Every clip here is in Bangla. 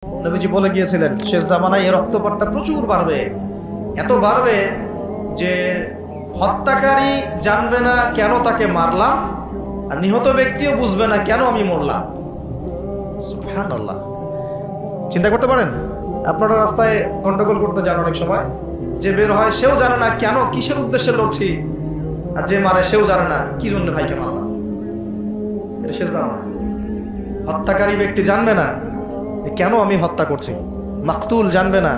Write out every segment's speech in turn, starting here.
নবীজি বলে গিয়েছিলেন শেষ জামানায় এর রক্তপাতটা প্রচুর বাড়বে, এত বাড়বে যে হত্যাকারী জানবে না কেন তাকে মারলাম, আর নিহত ব্যক্তিও বুঝবে না কেন আমি মরলাম। সুবহানাল্লাহ। চিন্তা করতে পারেন, আপনারা রাস্তায় গন্ডগোল করতে যান, অনেক সময় যে বের হয় সেও জানে না কেন, কিসের উদ্দেশ্যে লড়ছি, আর যে মারে সেও জানে না কি জন্য ভাইকে মারলাম। এটা শেষ জামানা। হত্যাকারী ব্যক্তি জানবে না যে কেন আমি হত্যা করছি, মাকতুল জানবে না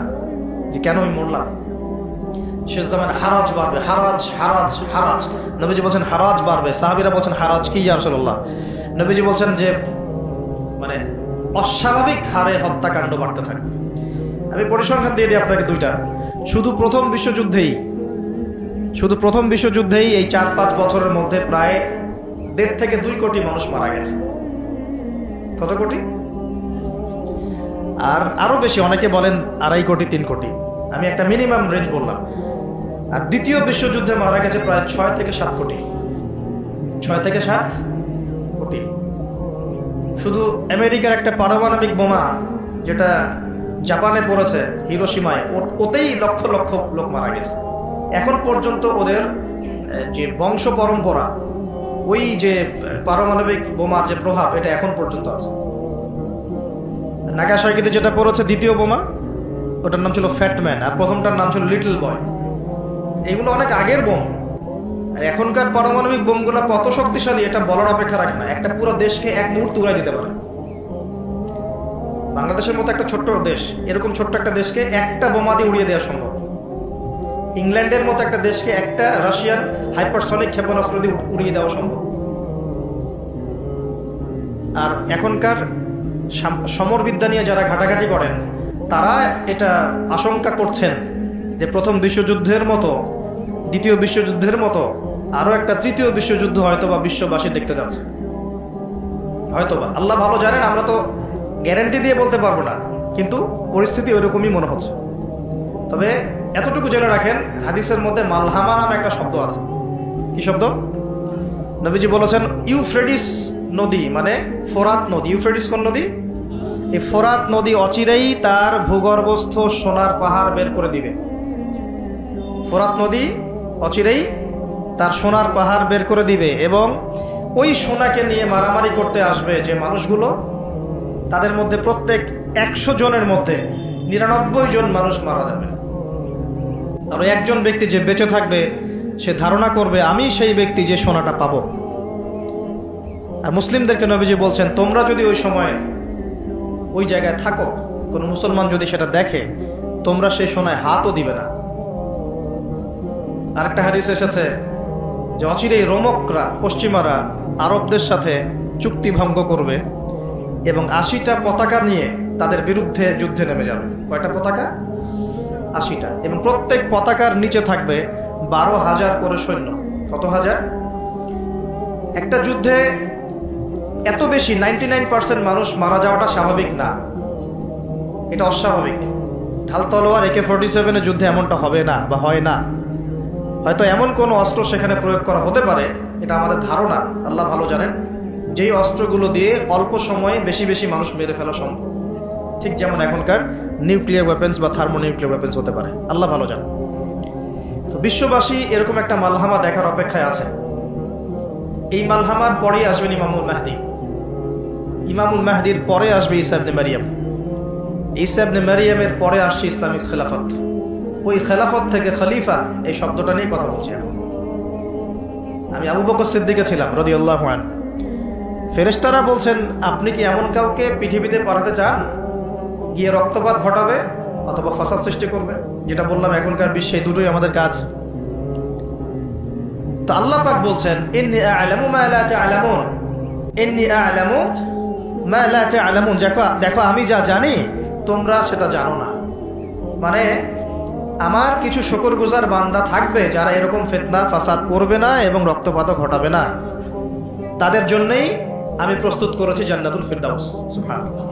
যে কেন আমি মরলাম। শেষ জামানায় হারাজ বাড়বে, হারাজ হারাজ হারাজ। নবীজি বলছেন হারাজ বাড়বে, সাহাবীরা বলছেন হারাজ কি ইয়া রাসূলুল্লাহ? নবীজি বলছেন যে মানে অস্বাভাবিক হারে হত্যাকাণ্ড বাড়তে থাকবে। আমি পরিসংখ্যান দিয়ে দিই আপনাকে দুইটা। শুধু প্রথম বিশ্বযুদ্ধেই এই 4-5 বছরের মধ্যে প্রায় 1.5 থেকে 2 কোটি মানুষ মারা গেছে। কত কোটি? আর আরো বেশি, অনেকে বলেন 2.5 কোটি 3 কোটি, আমি একটা মিনিমাম রেঞ্জ বললাম। আর দ্বিতীয় বিশ্বযুদ্ধে মারা গেছে প্রায় 6 থেকে 7 কোটি। 6 থেকে 7 কোটি। শুধু আমেরিকার একটা পারমাণবিক বোমা যেটা জাপানে পড়েছে হিরোশিমায়, ওতেই লক্ষ লক্ষ লোক মারা গেছে। এখন পর্যন্ত ওদের যে বংশ পরম্পরা, ওই যে পারমাণবিক বোমার যে প্রভাব, এটা এখন পর্যন্ত আছে। নাগাসাকিতে যেটা পড়েছে দ্বিতীয় বোমা, ওটার নাম ছিল ফ্যাটম্যান, আর প্রথমটার নাম ছিল লিটল বয়। এগুলো অনেক আগের বোম। আর এখনকার পারমাণবিক বোমগুলো কত শক্তিশালী এটা বলার অপেক্ষা রাখে না। একটা পুরো দেশকে এক মুহূর্তে উড়াই দিতে পারে। বাংলাদেশের মতো একটা ছোট্ট দেশ, এরকম ছোট্ট একটা দেশকে একটা বোমা দিয়ে উড়িয়ে দেওয়া সম্ভব। ইংল্যান্ডের মতো একটা দেশকে একটা রাশিয়ান হাইপারসনিক ক্ষেপণাস্ত্র দিয়ে উড়িয়ে দেওয়া সম্ভব। আর এখনকার সমরবিদ্যা নিয়ে যারা ঘাটাঘাটি করেন, তারা এটা আশঙ্কা করছেন যে প্রথম বিশ্বযুদ্ধের মতো, দ্বিতীয় বিশ্বযুদ্ধের মতো আরো একটা তৃতীয় বিশ্বযুদ্ধ হয়তোবা বিশ্ববাসী দেখতে যাচ্ছে। হয়তোবা, আল্লাহ ভালো জানেন, আমরা তো গ্যারান্টি দিয়ে বলতে পারবো না, কিন্তু পরিস্থিতি ওইরকমই মনে হচ্ছে। তবে এতটুকু জেনে রাখেন, হাদিসের মধ্যে মালহামা নামে একটা শব্দ আছে। কি শব্দ? নবীজি বলেছেন ইউফ্রেটিস নদী, মানে ফোরাত নদী। ইউফ্রেটিস কোন নদী? এই ফোরাত নদী অচিরেই তার ভূগর্ভস্থ সোনার পাহাড় বের করে দিবে। ফোরাত নদী অচিরেই তার সোনার পাহাড় বের করে দিবে, এবং ওই সোনাকে নিয়ে মারামারি করতে আসবে যে মানুষগুলো, তাদের মধ্যে প্রত্যেক 100 জনের মধ্যে 99 জন মানুষ মারা যাবে। আর একজন ব্যক্তি যে বেঁচে থাকবে, সে ধারণা করবে আমি সেই ব্যক্তি যে সোনাটা পাবো। আর মুসলিমদেরকে নবীজি বলছেন তোমরা যদি ওই সময় ওই জায়গায় থাকো, কোনো মুসলমান যদি সেটা দেখে, তোমরা সেই সোনায় হাতও দিবে না। আরেকটা হাদিস এসেছে যে অচিরেই রোমকরা, পশ্চিমারা আরবদের সাথে চুক্তি ভঙ্গ করবে এবং 80টা পতাকা নিয়ে তাদের বিরুদ্ধে যুদ্ধে নেমে যাবে। কয়টা পতাকা? 80টা। এবং প্রত্যেক পতাকার নিচে থাকবে 12,000 করে সৈন্য। কত হাজার? একটা যুদ্ধে এত বেশি 99% মানুষ মারা যাওয়াটা স্বাভাবিক না, এটা অস্বাভাবিক। ঢাল তলোয়ার AK-47 এর যুদ্ধে এমনটা হবে না বা হয় না। হয়তো এমন কোনো অস্ত্র সেখানে প্রয়োগ করা হতে পারে, এটা আমাদের ধারণা, আল্লাহ ভালো জানেন, যেই অস্ত্রগুলো দিয়ে অল্প সময়ে বেশি বেশি মানুষ মেরে ফেলা সম্ভব। ঠিক যেমন এখনকার নিউক্লিয়ার ওয়েপেন্স বা থার্মোনিউক্লিয়ার ওয়েপেন্স হতে পারে, আল্লাহ ভালো জানেন। তো বিশ্ববাসী এরকম একটা মালহামা দেখার অপেক্ষায় আছে। এই মালহামার পরেই আসবেন ইমামুল মাহদি। ইমামুল মাহদির পরে আসবে ঈসা ইবনে মারিয়াম। ঈসা ইবনে মারিয়ামের পরে আসছে ইসলামিক খেলাফত। ওই খেলাফত থেকে খলিফা, এই শব্দটা নিয়ে কথা বলছি এখন। আমি আবু বকর সিদ্দিকে ছিলাম রাদিয়াল্লাহু আনহু। ফেরেশতারা বলছেন আপনি কি এমন কাউকে পৃথিবীতে পাঠাতে চান গিয়ে রক্তপাত ঘটাবে অথবা ফাসাদ সৃষ্টি করবে? যেটা বললাম, এখনকার বিশ্বে দুটোই আমাদের কাজ। তো আল্লাহ পাক বলছেন ইন্নী আ'লামু মা লা তা'লামুন, ইন্নী আ'লামু মা লা তা'লামুন, দেখো আমি যা জানি তোমরা সেটা জানো না। মানে আমার কিছু শুকরগুজার বান্দা থাকবে যারা এরকম ফিতনা ফাসাদ করবে না এবং রক্তপাতও ঘটাবে না। তাদের জন্যই আমি প্রস্তুত করেছি জান্নাতুল ফিরদাউস। সুবহানাল্লাহ।